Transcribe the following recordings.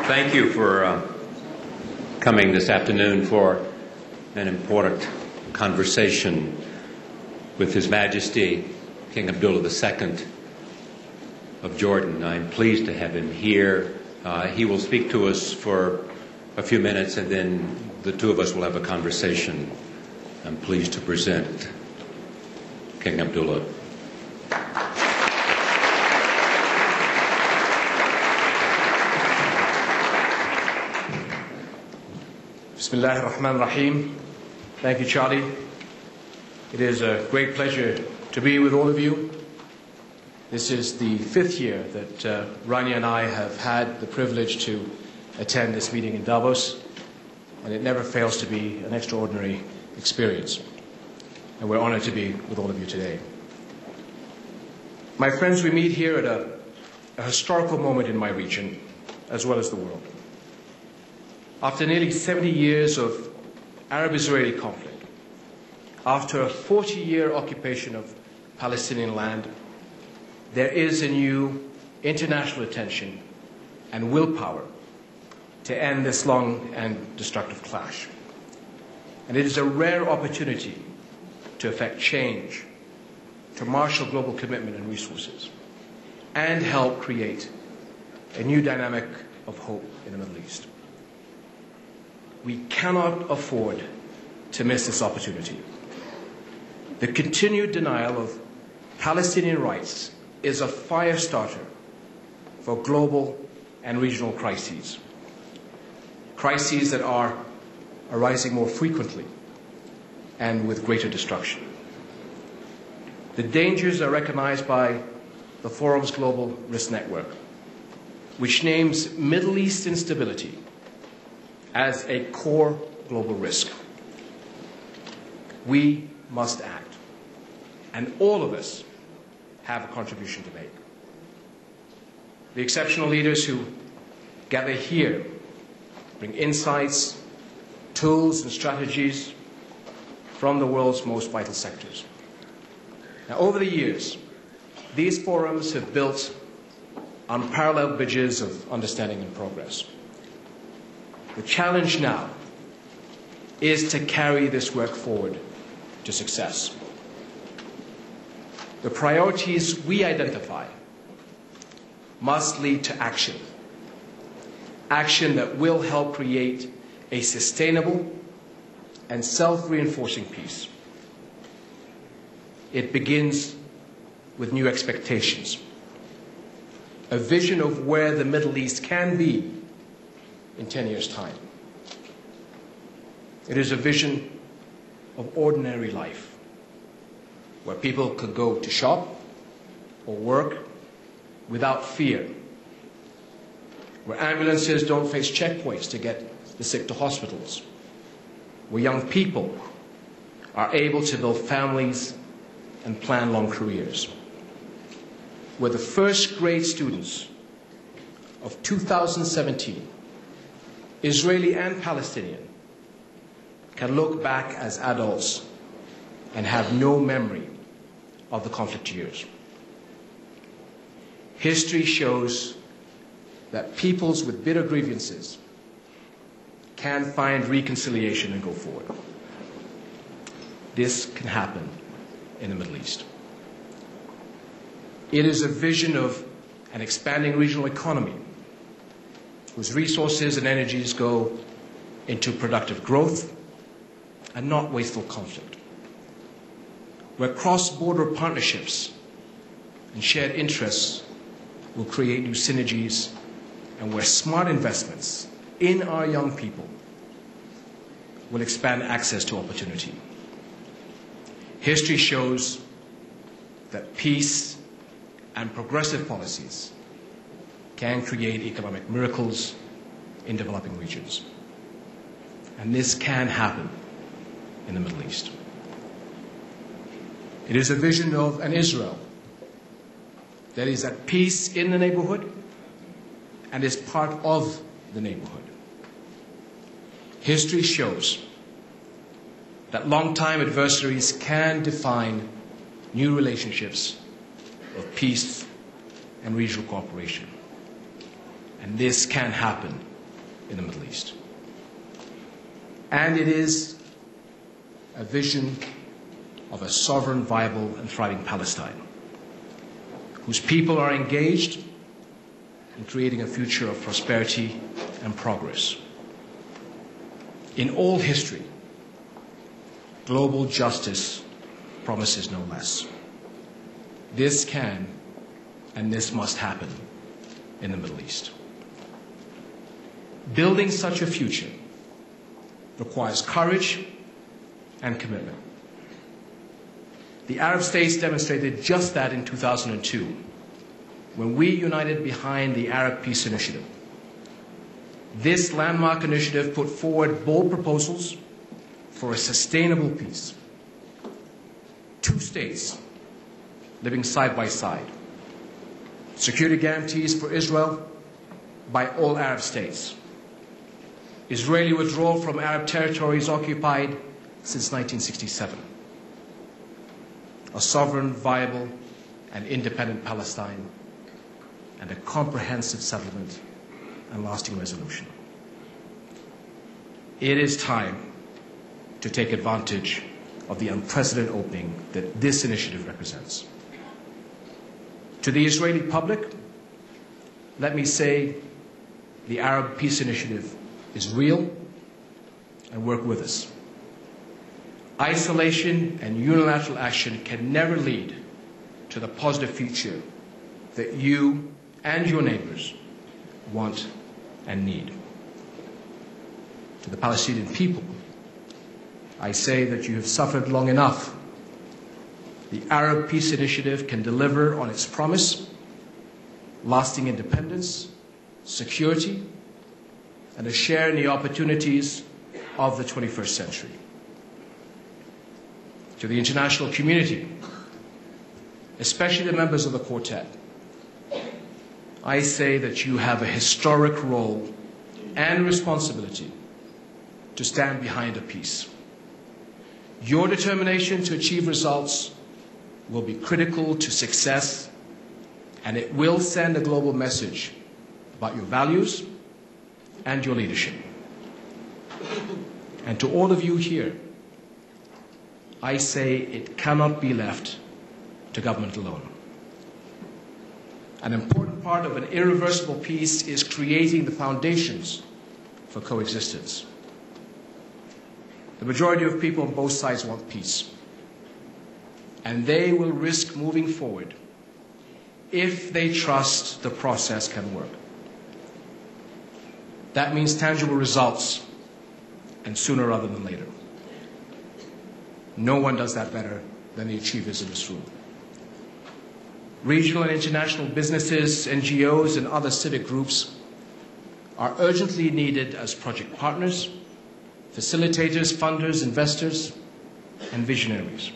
Thank you for coming this afternoon for an important conversation with His Majesty King Abdullah II of Jordan. I'm pleased to have him here. He will speak to us for a few minutes, and then the two of us will have a conversation. I'm pleased to present King Abdullah. Bismillah ar-Rahman ar-Rahim. Thank you, Charlie. It is a great pleasure to be with all of you. This is the 5th year that Rania and I have had the privilege to attend this meeting in Davos, and it never fails to be an extraordinary experience. And we're honored to be with all of you today. My friends, we meet here at a historical moment in my region, as well as the world. After nearly 70 years of Arab-Israeli conflict, after a 40-year occupation of Palestinian land, there is a new international attention and willpower to end this long and destructive clash. And it is a rare opportunity to effect change, to marshal global commitment and resources, and help create a new dynamic of hope in the Middle East. We cannot afford to miss this opportunity. The continued denial of Palestinian rights is a fire starter for global and regional crises. Crises that are arising more frequently and with greater destruction. The dangers are recognized by the Forum's Global Risk Network, which names Middle East instability as a core global risk. We must act, and all of us have a contribution to make. The exceptional leaders who gather here bring insights, tools, and strategies from the world's most vital sectors. Now, over the years, these forums have built unparalleled bridges of understanding and progress. The challenge now is to carry this work forward to success. The priorities we identify must lead to action. Action that will help create a sustainable and self-reinforcing peace. It begins with new expectations, a vision of where the Middle East can be in 10 years' time. It is a vision of ordinary life, where people could go to shop or work without fear, where ambulances don't face checkpoints to get the sick to hospitals, where young people are able to build families and plan long careers, where the first grade students of 2017, Israeli and Palestinian, can look back as adults and have no memory of the conflict years. History shows that peoples with bitter grievances can find reconciliation and go forward. This can happen in the Middle East. It is a vision of an expanding regional economy whose resources and energies go into productive growth and not wasteful conflict, where cross-border partnerships and shared interests will create new synergies, and where smart investments in our young people will expand access to opportunity. History shows that peace and progressive policies can create economic miracles in developing regions. And this can happen in the Middle East. It is a vision of an Israel that is at peace in the neighborhood and is part of the neighborhood. History shows that long-time adversaries can define new relationships of peace and regional cooperation. And this can happen in the Middle East. And it is a vision of a sovereign, viable, and thriving Palestine, whose people are engaged in creating a future of prosperity and progress. In all history, global justice promises no less. This can and this must happen in the Middle East. Building such a future requires courage and commitment. The Arab states demonstrated just that in 2002, when we united behind the Arab Peace Initiative. This landmark initiative put forward bold proposals for a sustainable peace. 2 states living side by side. Security guarantees for Israel by all Arab states. Israeli withdrawal from Arab territories occupied since 1967. A sovereign, viable, and independent Palestine, and a comprehensive settlement and lasting resolution. It is time to take advantage of the unprecedented opening that this initiative represents. To the Israeli public, let me say the Arab Peace Initiative is real, and work with us. Isolation and unilateral action can never lead to the positive future that you and your neighbors want and need. To the Palestinian people, I say that you have suffered long enough. The Arab Peace Initiative can deliver on its promise, lasting independence, security, and a share in the opportunities of the 21st century. To the international community, especially the members of the Quartet, I say that you have a historic role and responsibility to stand behind a peace. Your determination to achieve results will be critical to success, and it will send a global message about your values and your leadership. And to all of you here, I say it cannot be left to government alone. An important part of an irreversible peace is creating the foundations for coexistence. The majority of people on both sides want peace, and they will risk moving forward if they trust the process can work. That means tangible results, and sooner rather than later. No one does that better than the achievers in this room. Regional and international businesses, NGOs, and other civic groups are urgently needed as project partners, facilitators, funders, investors, and visionaries.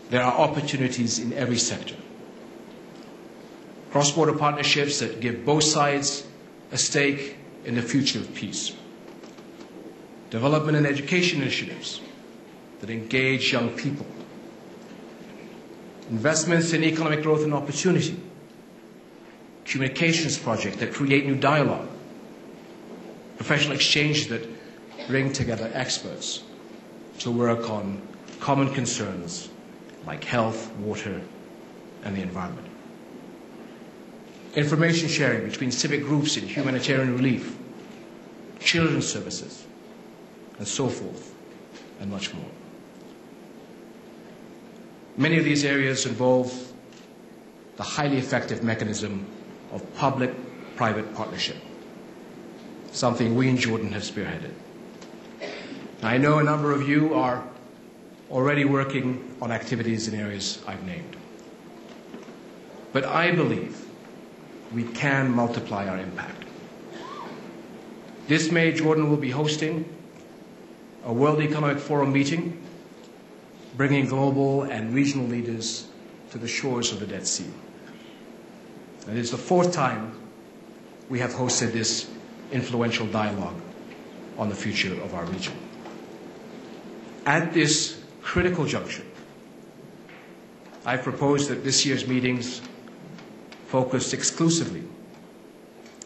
There are opportunities in every sector. Cross-border partnerships that give both sides a stake in the future of peace. Development and education initiatives that engage young people. Investments in economic growth and opportunity. Communications projects that create new dialogue. Professional exchanges that bring together experts to work on common concerns like health, water, and the environment. Information sharing between civic groups in humanitarian relief, children's services, and so forth, and much more. Many of these areas involve the highly effective mechanism of public-private partnership, something we in Jordan have spearheaded. I know a number of you are already working on activities in areas I've named. But I believe we can multiply our impact. This May, Jordan will be hosting a World Economic Forum meeting, bringing global and regional leaders to the shores of the Dead Sea. And it is the 4th time we have hosted this influential dialogue on the future of our region. At this critical juncture, I propose that this year's meetings focus exclusively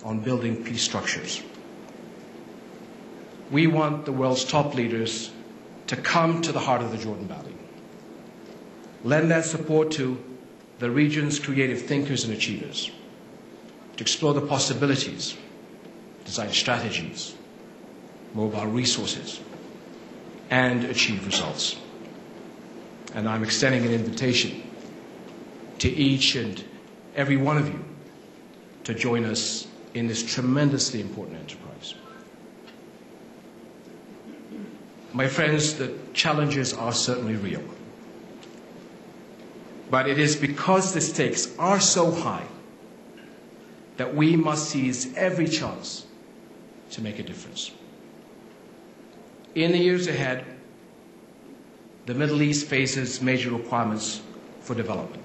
on building peace structures. We want the world's top leaders to come to the heart of the Jordan Valley, lend that support to the region's creative thinkers and achievers, to explore the possibilities, design strategies, mobile resources, and achieve results. And I'm extending an invitation to each and every one of you to join us in this tremendously important enterprise. My friends, the challenges are certainly real. But it is because the stakes are so high that we must seize every chance to make a difference. In the years ahead, the Middle East faces major requirements for development.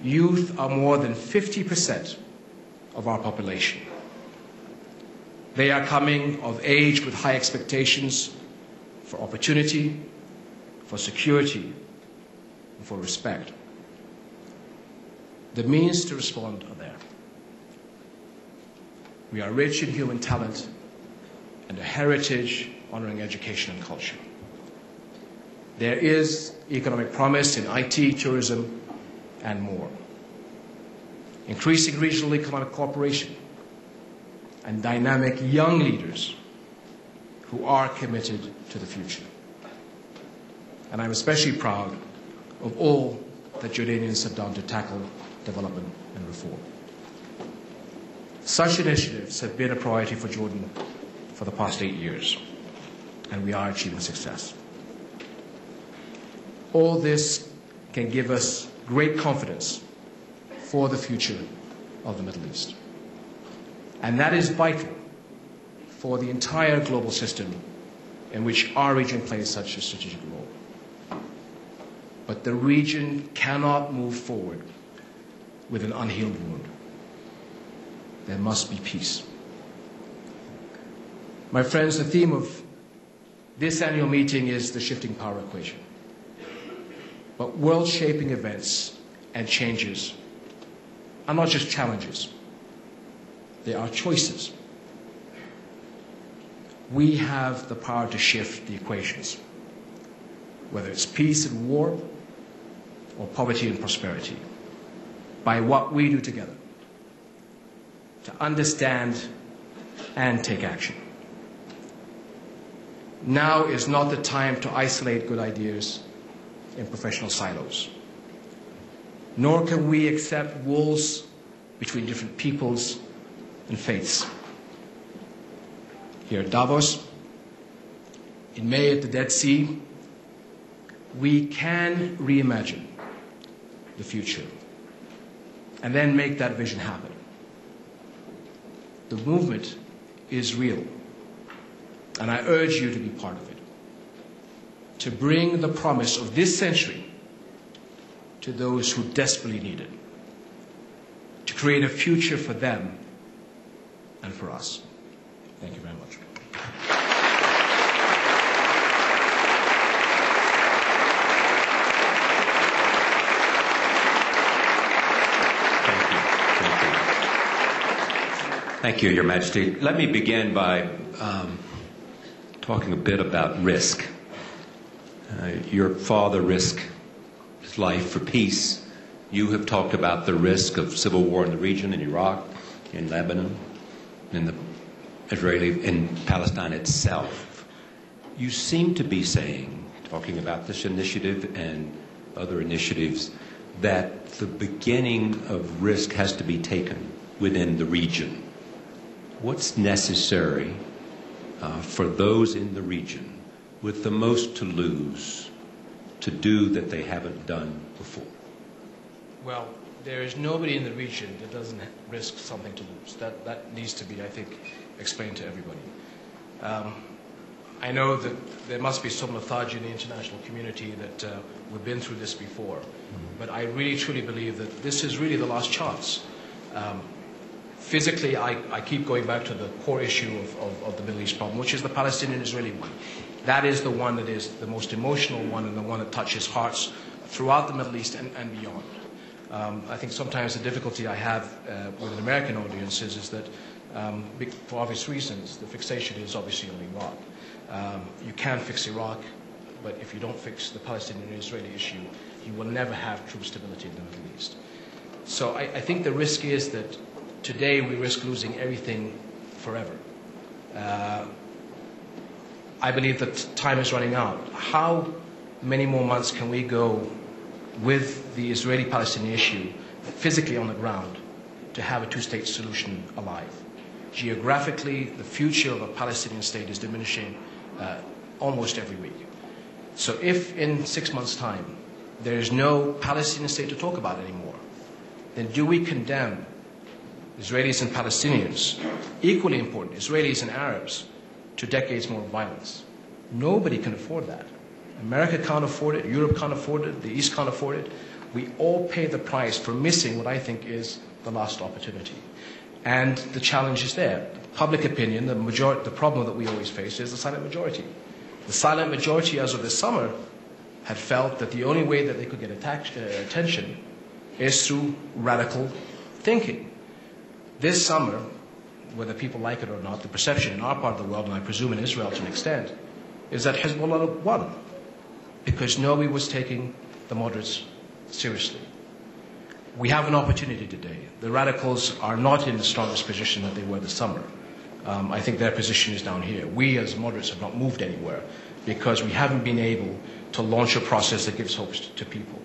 Youth are more than 50% of our population. They are coming of age with high expectations for opportunity, for security, and for respect. The means to respond are there. We are rich in human talent and a heritage honoring education and culture. There is economic promise in IT, tourism, and more. Increasing regional economic cooperation and dynamic young leaders who are committed to the future. And I'm especially proud of all that Jordanians have done to tackle development and reform. Such initiatives have been a priority for Jordan for the past 8 years, and we are achieving success. All this can give us great confidence for the future of the Middle East. And that is vital for the entire global system in which our region plays such a strategic role. But the region cannot move forward with an unhealed wound. There must be peace. My friends, the theme of this annual meeting is the shifting power equation. But world-shaping events and changes are not just challenges. They are choices. We have the power to shift the equations, whether it's peace and war or poverty and prosperity, by what we do together to understand and take action. Now is not the time to isolate good ideas in professional silos, nor can we accept walls between different peoples and faiths. Here at Davos, in May at the Dead Sea, we can reimagine the future and then make that vision happen. The movement is real, and I urge you to be part of it, to bring the promise of this century to those who desperately need it, to create a future for them and for us. Thank you very much. Thank you, Your Majesty. Let me begin by talking a bit about risk. Your father risked his life for peace. You have talked about the risk of civil war in the region, in Iraq, in Lebanon, in the in Palestine itself. You seem to be saying, talking about this initiative and other initiatives, that the beginning of risk has to be taken within the region. What's necessary for those in the region with the most to lose to do that they haven't done before? Well, there is nobody in the region that doesn't risk something to lose. That needs to be, I think, explained to everybody. I know that there must be some lethargy in the international community that we've been through this before, but I really truly believe that this is really the last chance. Physically, I keep going back to the core issue of the Middle East problem, which is the Palestinian-Israeli one. That is the one that is the most emotional one and the one that touches hearts throughout the Middle East and beyond. I think sometimes the difficulty I have with an American audience is that, for obvious reasons, the fixation is obviously on Iraq. You can fix Iraq, but if you don't fix the Palestinian and Israeli issue, you will never have true stability in the Middle East. So I think the risk is that today we risk losing everything forever. I believe that time is running out. How many more months can we go with the Israeli-Palestinian issue physically on the ground to have a two-state solution alive? Geographically, the future of a Palestinian state is diminishing almost every week. So if in 6 months' time there is no Palestinian state to talk about anymore, then do we condemn Israelis and Palestinians, equally important, Israelis and Arabs, to decades more of violence? Nobody can afford that. America can't afford it, Europe can't afford it, the East can't afford it. We all pay the price for missing what I think is the last opportunity. And the challenge is there. Public opinion, the problem that we always face is the silent majority. The silent majority, as of this summer, had felt that the only way that they could get attention is through radical thinking. This summer, whether people like it or not, the perception in our part of the world, and I presume in Israel to an extent, is that Hezbollah won because nobody was taking the moderates seriously. We have an opportunity today. The radicals are not in the strongest position that they were this summer. I think their position is down here. We as moderates have not moved anywhere because we haven't been able to launch a process that gives hope to people.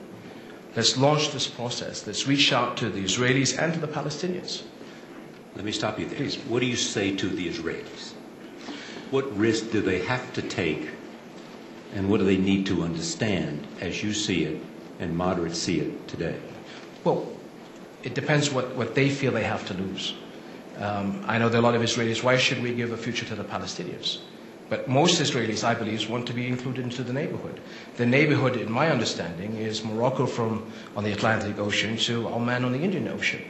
Let's launch this process. Let's reach out to the Israelis and to the Palestinians. Let me stop you there. Please. What do you say to the Israelis? What risk do they have to take, and what do they need to understand as you see it and moderates see it today? Well, it depends what they feel they have to lose. I know there are a lot of Israelis, why should we give a future to the Palestinians? But most Israelis, I believe, want to be included into the neighborhood. The neighborhood, in my understanding, is Morocco on the Atlantic Ocean to Oman on the Indian Ocean.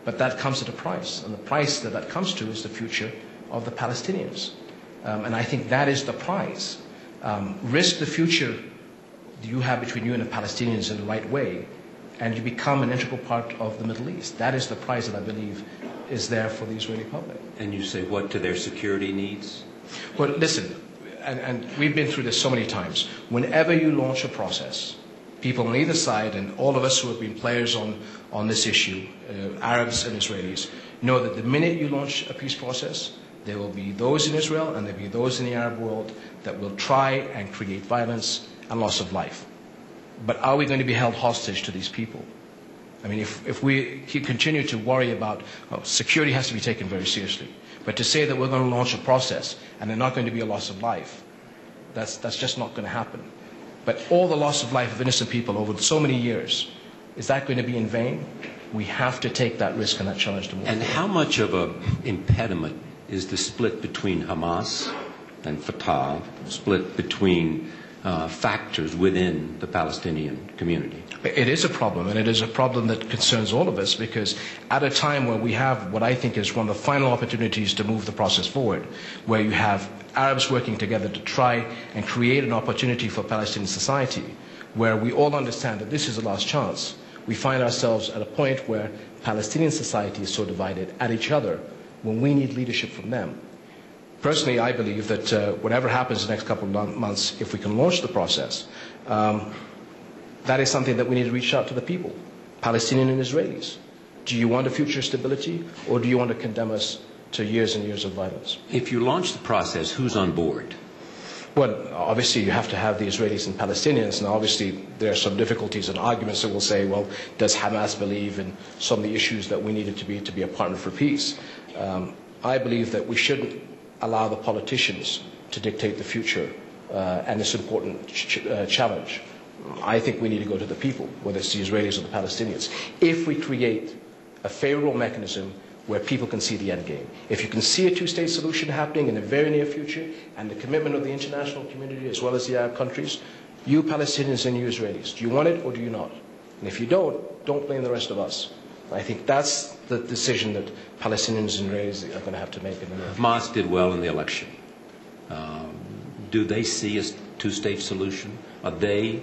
But that comes at a price, and the price that comes to is the future of the Palestinians. And I think that is the prize. Risk the future you have between you and the Palestinians in the right way, and you become an integral part of the Middle East. That is the prize that I believe is there for the Israeli public. And you say what to their security needs? Well, listen, and we've been through this so many times. Whenever you launch a process, people on either side, and all of us who have been players on this issue, Arabs and Israelis, know that the minute you launch a peace process, there will be those in Israel and there will be those in the Arab world that will try and create violence and loss of life. But are we going to be held hostage to these people? I mean, if we continue to worry about security has to be taken very seriously, but to say that we're going to launch a process and there's not going to be a loss of life, that's just not going to happen. But all the loss of life of innocent people over so many years, is that going to be in vain? We have to take that risk and that challenge to move forward. And how much of an impediment is the split between Hamas and Fatah, split between factors within the Palestinian community? It is a problem, and it is a problem that concerns all of us, because at a time where we have what I think is one of the final opportunities to move the process forward, where you have Arabs working together to try and create an opportunity for Palestinian society, where we all understand that this is the last chance, we find ourselves at a point where Palestinian society is so divided at each other when we need leadership from them. Personally, I believe that whatever happens in the next couple of months, if we can launch the process, that is something that we need to reach out to the people, Palestinian and Israelis. Do you want a future stability, or do you want to condemn us to years and years of violence? If you launch the process, who's on board? Well, obviously you have to have the Israelis and Palestinians, and obviously there are some difficulties and arguments that will say, well, does Hamas believe in some of the issues that we needed to be a partner for peace? I believe that we shouldn't allow the politicians to dictate the future and this important challenge. I think we need to go to the people, whether it's the Israelis or the Palestinians, if we create a favorable mechanism where people can see the end game. If you can see a two-state solution happening in the very near future, and the commitment of the international community as well as the Arab countries, you Palestinians and you Israelis, do you want it or do you not? And if you don't blame the rest of us. I think that's the decision that Palestinians and Israelis are going to have to make in the near future. Hamas did well in the election. Do they see a two-state solution? Are they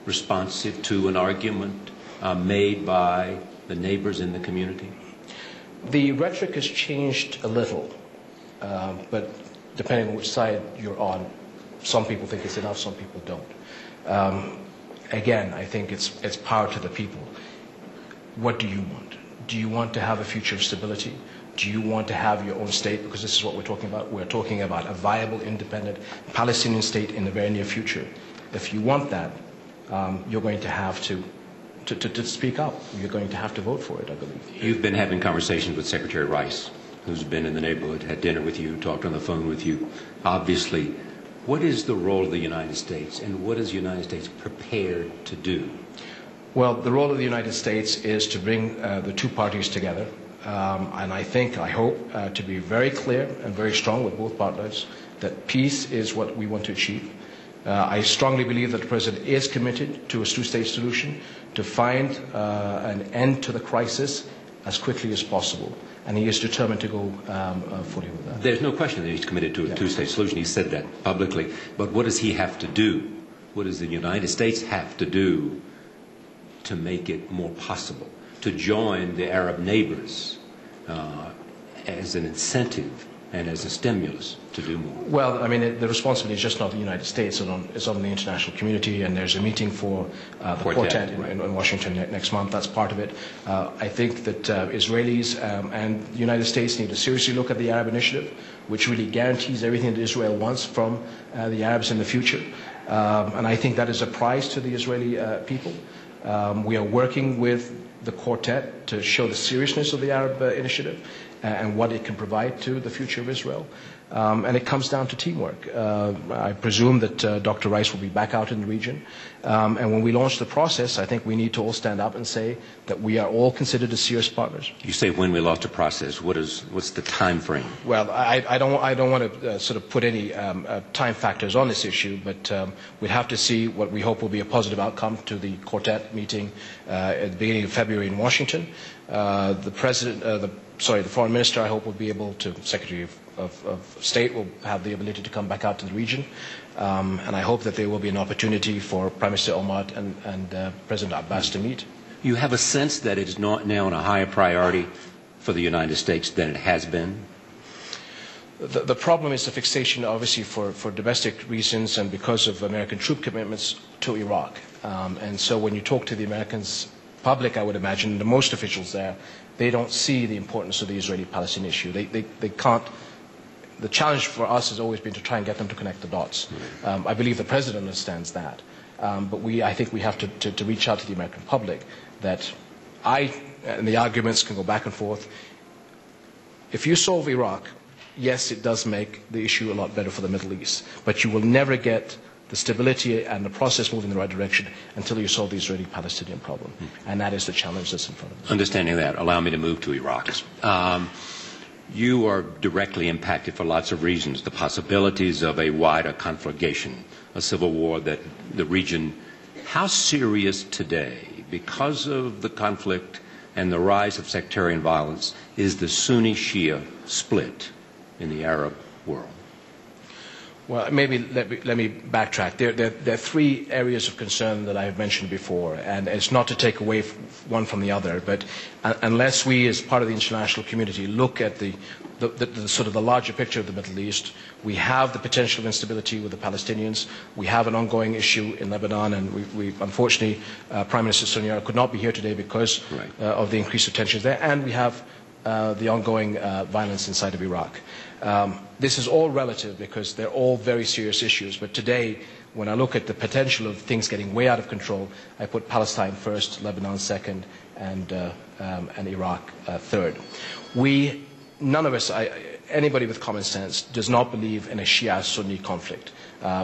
responsive to an argument made by the neighbors in the community? The rhetoric has changed a little, but depending on which side you're on, some people think it's enough, some people don't. Again, I think it's power to the people. What do you want? Do you want to have a future of stability? Do you want to have your own state? Because this is what we're talking about. We're talking about a viable, independent Palestinian state in the very near future. If you want that, you're going to have to speak up. You're going to have to vote for it, I believe. You've been having conversations with Secretary Rice, who's been in the neighborhood, had dinner with you, talked on the phone with you. Obviously, what is the role of the United States, and what is the United States prepared to do? Well, the role of the United States is to bring the two parties together. And I hope, to be very clear and very strong with both partners, that peace is what we want to achieve. I strongly believe that the President is committed to a two-state solution, to find an end to the crisis as quickly as possible. And he is determined to go fully with that. There's no question that he's committed to a two-state solution. He said that publicly. But what does he have to do? What does the United States have to do to make it more possible, to join the Arab neighbors as an incentive and as a stimulus to do more? Well, I mean, the responsibility is just not the United States, it's on the international community, and there's a meeting for the quartet in Washington next month. That's part of it. I think that Israelis and the United States need to seriously look at the Arab Initiative, which really guarantees everything that Israel wants from the Arabs in the future. And I think that is a prize to the Israeli people. We are working with the quartet to show the seriousness of the Arab Initiative and what it can provide to the future of Israel. And it comes down to teamwork. I presume that Dr. Rice will be back out in the region. And when we launch the process, I think we need to all stand up and say that we are all considered as serious partners. You say when we launch the process. What's the time frame? Well, I don't want to sort of put any time factors on this issue, but we'd have to see what we hope will be a positive outcome to the quartet meeting at the beginning of February in Washington. The foreign minister, I hope, will be able to, Secretary of State will have the ability to come back out to the region. And I hope that there will be an opportunity for Prime Minister Omar and President Abbas to meet. You have a sense that it is not now on a higher priority for the United States than it has been? The problem is the fixation, obviously, for domestic reasons and because of American troop commitments to Iraq. And so when you talk to the Americans public, I would imagine, the most officials there, they don't see the importance of the Israeli-Palestinian issue. They can't. The challenge for us has always been to try and get them to connect the dots. I believe the President understands that. But I think we have to reach out to the American public that and the arguments can go back and forth. If you solve Iraq, yes, it does make the issue a lot better for the Middle East. But you will never get the stability and the process moving in the right direction until you solve the Israeli-Palestinian problem. And that is the challenge that's in front of us. Understanding that, allow me to move to Iraq. You are directly impacted for lots of reasons. The possibilities of a wider conflagration, a civil war that the region. How serious today, because of the conflict and the rise of sectarian violence, is the Sunni-Shia split in the Arab world? Well, maybe let me backtrack. There are three areas of concern that I have mentioned before, and it's not to take away one from the other, but unless we, as part of the international community, look at the sort of the larger picture of the Middle East, we have the potential of instability with the Palestinians. We have an ongoing issue in Lebanon, and we unfortunately, Prime Minister Sonia could not be here today because of the increase of tensions there, and we have the ongoing violence inside of Iraq. This is all relative because they're all very serious issues. But today, when I look at the potential of things getting way out of control, I put Palestine first, Lebanon second, and Iraq third. None of us, anybody with common sense, does not believe in a Shia-Sunni conflict.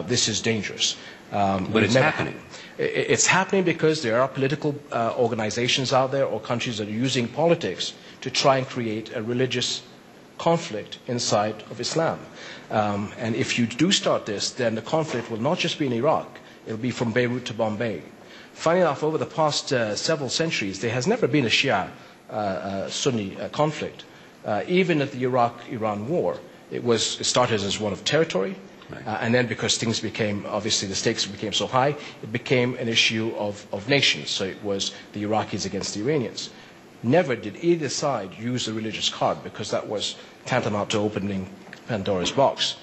This is dangerous. But it's happening. It's happening because there are political organizations out there or countries that are using politics to try and create a religious conflict inside of Islam. And if you do start this, then the conflict will not just be in Iraq, it will be from Beirut to Bombay. Funny enough, over the past several centuries, there has never been a Shia-Sunni conflict. Even at the Iraq-Iran war, it started as one of territory, Right. And then because things became, obviously the stakes became so high, it became an issue of nations. So it was the Iraqis against the Iranians. Never did either side use the religious card, because that was tantamount to opening Pandora's box.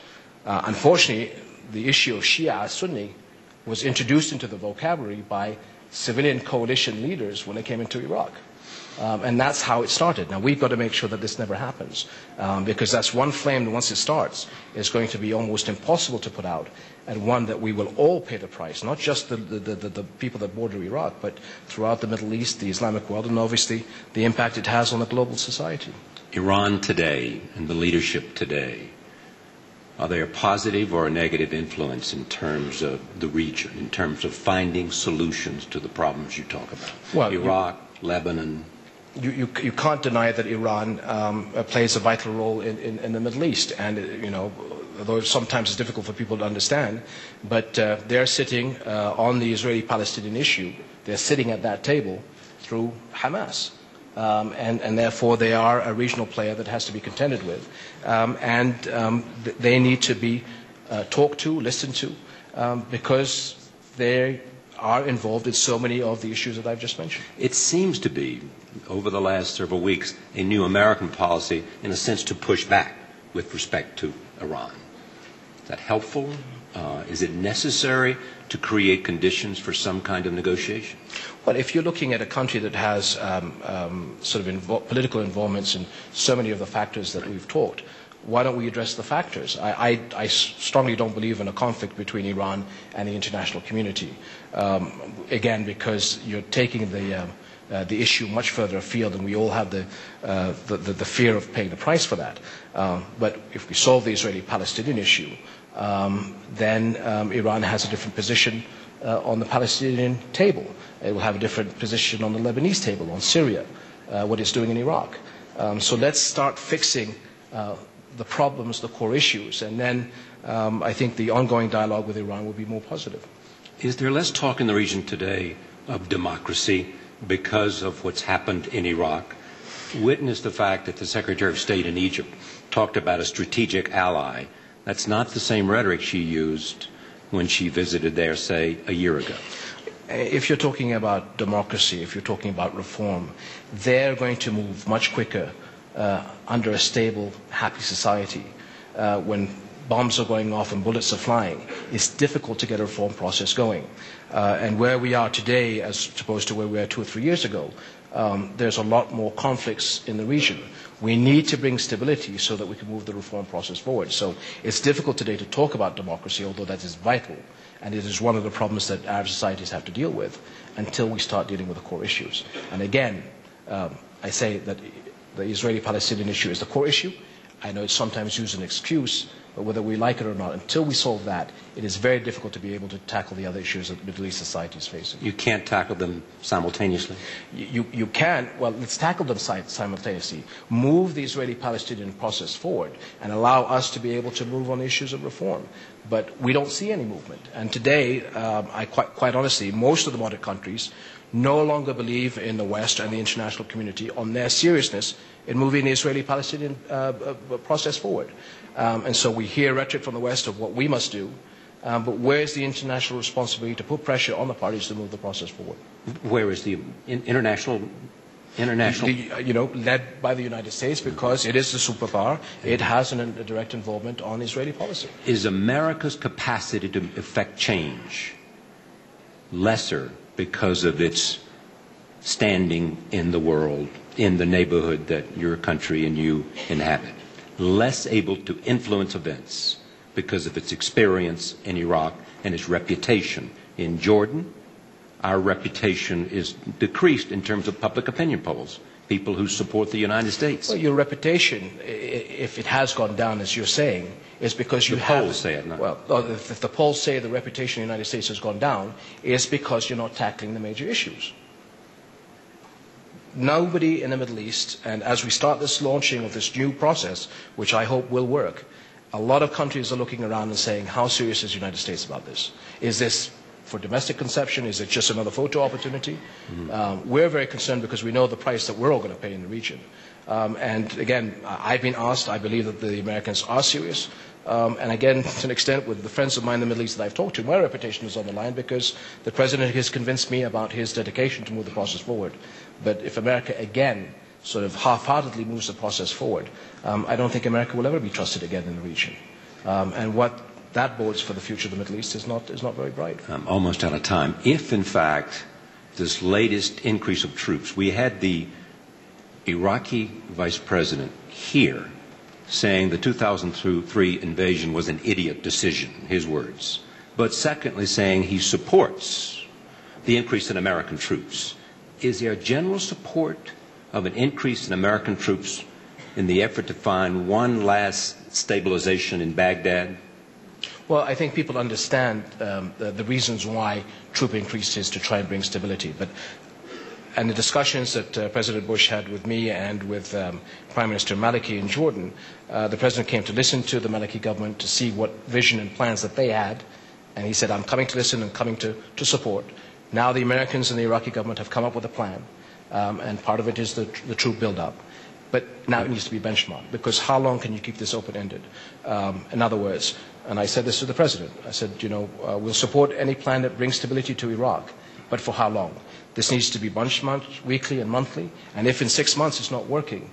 Unfortunately, the issue of Shia-Sunni was introduced into the vocabulary by civilian coalition leaders when they came into Iraq. And that's how it started. Now, we've got to make sure that this never happens, because that's one flame that, once it starts, is going to be almost impossible to put out, and one that we will all pay the price, not just the people that border Iraq, but throughout the Middle East, the Islamic world, and obviously the impact it has on the global society. Iran today and the leadership today, are they a positive or a negative influence in terms of the region, in terms of finding solutions to the problems you talk about? Well, Iraq, Lebanon. You can't deny that Iran plays a vital role in the Middle East, and although sometimes it's difficult for people to understand, but they're sitting on the Israeli-Palestinian issue. They're sitting at that table through Hamas, and therefore they are a regional player that has to be contended with, and they need to be talked to, listened to, because they are involved in so many of the issues that I've just mentioned. It seems to be, over the last several weeks, a new American policy, in a sense, to push back with respect to Iran. Is that helpful? Is it necessary to create conditions for some kind of negotiation? Well, if you're looking at a country that has political involvements in so many of the factors that we've talked, why don't we address the factors? I strongly don't believe in a conflict between Iran and the international community. Again, because you're taking the issue much further afield, and we all have the fear of paying the price for that. But if we solve the Israeli-Palestinian issue, then Iran has a different position on the Palestinian table. It will have a different position on the Lebanese table, on Syria, what it's doing in Iraq. So let's start fixing the problems, the core issues, and then I think the ongoing dialogue with Iran will be more positive. Is there less talk in the region today of democracy because of what's happened in Iraq? Witness the fact that the Secretary of State in Egypt talked about a strategic ally. That's not the same rhetoric she used when she visited there, say, a year ago. If you're talking about democracy, if you're talking about reform, they're going to move much quicker under a stable, happy society. When bombs are going off and bullets are flying, it's difficult to get a reform process going. And where we are today, as opposed to where we were 2 or 3 years ago, there's a lot more conflicts in the region. We need to bring stability so that we can move the reform process forward. So it's difficult today to talk about democracy, although that is vital, and it is one of the problems that Arab societies have to deal with until we start dealing with the core issues. And again, I say that the Israeli-Palestinian issue is the core issue. I know it's sometimes used as an excuse, but whether we like it or not, until we solve that, it is very difficult to be able to tackle the other issues that Middle East society is facing. You can't tackle them simultaneously? You can. Well, let's tackle them simultaneously. Move the Israeli-Palestinian process forward and allow us to be able to move on the issues of reform. But we don't see any movement. And today, quite honestly, most of the moderate countries no longer believe in the West and the international community on their seriousness in moving the Israeli-Palestinian process forward. And so we hear rhetoric from the West of what we must do, but where is the international responsibility to put pressure on the parties to move the process forward? Where is the international? Led by the United States, because it is the superpower. It has a direct involvement on Israeli policy. Is America's capacity to effect change lesser because of its standing in the world, in the neighborhood that your country and you inhabit? Less able to influence events because of its experience in Iraq and its reputation in Jordan? Our reputation is decreased in terms of public opinion polls, people who support the United States. Well, your reputation, if it has gone down, as you're saying, is because you have... The polls say it, not... Well, if the polls say the reputation of the United States has gone down, it's because you're not tackling the major issues. Nobody in the Middle East, and as we start this launching of this new process, which I hope will work, a lot of countries are looking around and saying, how serious is the United States about this? Is this for domestic consumption? Is it just another photo opportunity? We're very concerned because we know the price that we're all going to pay in the region. And again, I've been asked, I believe that the Americans are serious. And again, to an extent, with the friends of mine in the Middle East that I've talked to, my reputation is on the line because the President has convinced me about his dedication to move the process forward. But if America, again, sort of half-heartedly moves the process forward, I don't think America will ever be trusted again in the region. And what that bodes for the future of the Middle East is not very bright. I'm almost out of time. If, in fact, this latest increase of troops, we had the Iraqi vice president here saying the 2003 invasion was an idiot decision, his words, but secondly saying he supports the increase in American troops. Is there general support of an increase in American troops in the effort to find one last stabilization in Baghdad? Well, I think people understand the reasons why troop increase is to try and bring stability. And the discussions that President Bush had with me and with Prime Minister Maliki in Jordan, the President came to listen to the Maliki government to see what vision and plans that they had. And he said, I'm coming to listen and coming to support. Now the Americans and the Iraqi government have come up with a plan. And part of it is the troop build-up. But now it needs to be benchmarked, because how long can you keep this open-ended? In other words, and I said this to the President, I said, we'll support any plan that brings stability to Iraq, but for how long? This needs to be benchmarked weekly and monthly, and if in 6 months it's not working,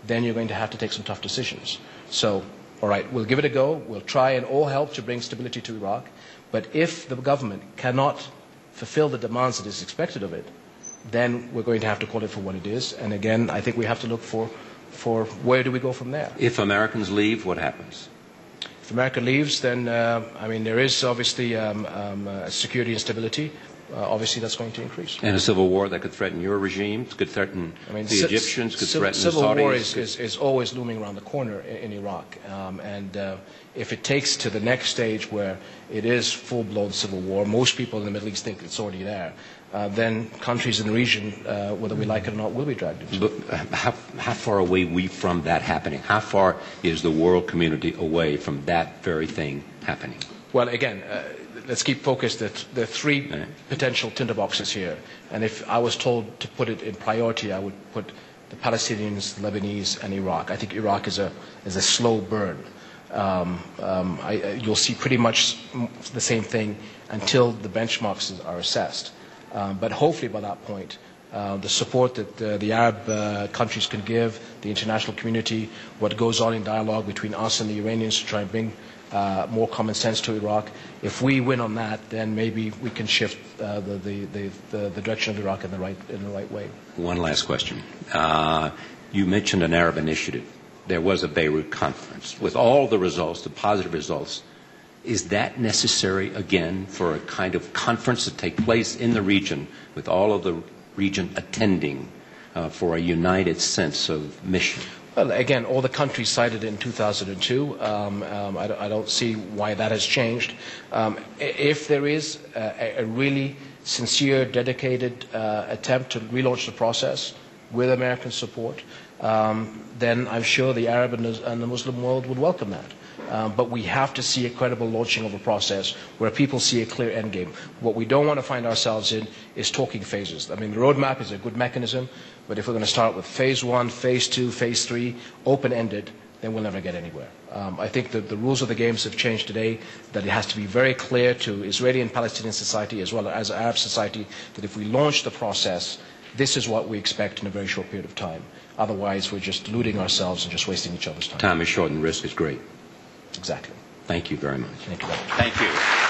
then you're going to have to take some tough decisions. So, all right, we'll give it a go, we'll try and all help to bring stability to Iraq, but if the government cannot fulfill the demands that is expected of it, then we're going to have to call it for what it is. And again, I think we have to look for where do we go from there. If Americans leave, what happens? If America leaves, then, there is obviously security instability. Obviously, that's going to increase. And a civil war that could threaten your regime, could threaten the Egyptians, could threaten the Saudis. Civil war is always looming around the corner in Iraq. If it takes to the next stage where it is full-blown civil war, most people in the Middle East think it's already there, then countries in the region, whether we like it or not, will be dragged into it. But how far away are we from that happening? How far is the world community away from that very thing happening? Well, again, let's keep focused that there are three potential tinderboxes here. And if I was told to put it in priority, I would put the Palestinians, the Lebanese, and Iraq. I think Iraq is a slow burn. You'll see pretty much the same thing until the benchmarks are assessed. But hopefully by that point, the support that the Arab countries can give, the international community, what goes on in dialogue between us and the Iranians to try and bring more common sense to Iraq. If we win on that, then maybe we can shift the direction of Iraq in the right way. One last question. You mentioned an Arab initiative. There was a Beirut conference with all the results, the positive results. Is that necessary again for a kind of conference to take place in the region with all of the region attending for a united sense of mission? Well, again, all the countries cited in 2002. I don't see why that has changed. If there is a really sincere, dedicated attempt to relaunch the process with American support, then I'm sure the Arab and the Muslim world would welcome that. But we have to see a credible launching of a process where people see a clear end game. What we don't want to find ourselves in is talking phases. I mean, the roadmap is a good mechanism, but if we're going to start with phase 1, phase 2, phase 3, open-ended, then we'll never get anywhere. I think that the rules of the games have changed today, that it has to be very clear to Israeli and Palestinian society as well as Arab society that if we launch the process, this is what we expect in a very short period of time. Otherwise, we're just deluding ourselves and just wasting each other's time. Time is short and risk is great. Exactly. Thank you very much. Thank you very much. Thank you.